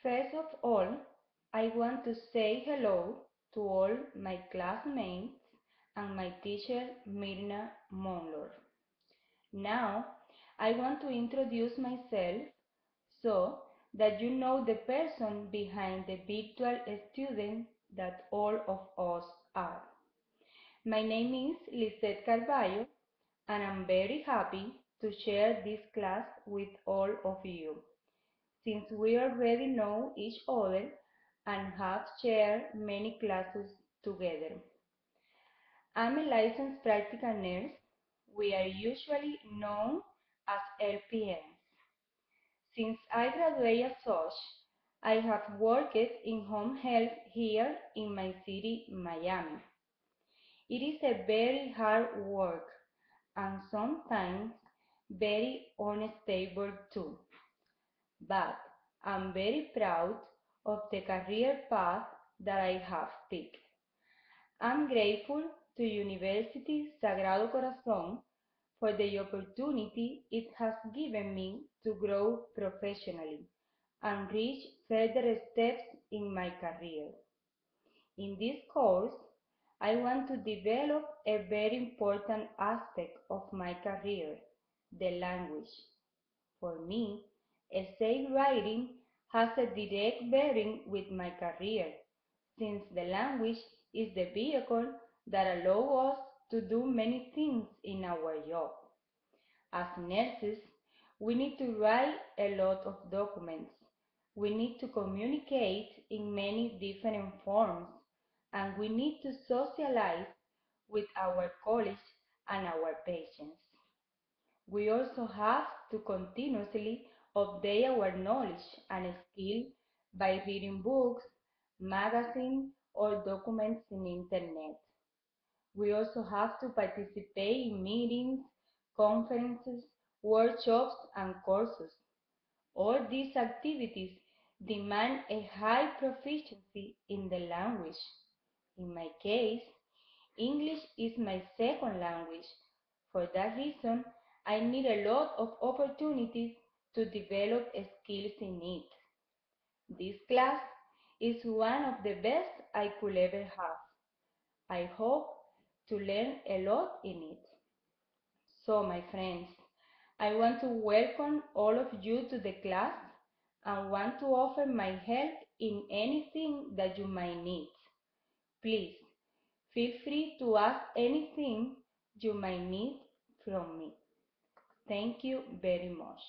First of all, I want to say hello to all my classmates and my teacher Mirna Monlor. Now, I want to introduce myself so that you know the person behind the virtual student that all of us are. My name is Lisette Carballo, and I'm very happy to share this class with all of you, since we already know each other and have shared many classes together. I'm a licensed practical nurse. We are usually known as LPNs. Since I graduated as such, I have worked in home health here in my city, Miami. It is a very hard work and sometimes very unstable too. But I'm very proud of the career path that I have picked. I'm grateful to University Sagrado Corazón for the opportunity it has given me to grow professionally and reach further steps in my career. In this course, I want to develop a very important aspect of my career, the language. For me, essay writing has a direct bearing with my career, since the language is the vehicle that allows us to do many things in our job. As nurses, we need to write a lot of documents. We need to communicate in many different forms, and we need to socialize with our colleagues and our patients. We also have to continuously update our knowledge and skill by reading books, magazines, or documents in internet. We also have to participate in meetings, conferences, workshops, and courses. All these activities demand a high proficiency in the language. In my case, English is my second language. For that reason, I need a lot of opportunities to develop skills in it. This class is one of the best I could ever have. I hope to learn a lot in it. So, my friends, I want to welcome all of you to the class and want to offer my help in anything that you might need. Please, feel free to ask anything you might need from me. Thank you very much.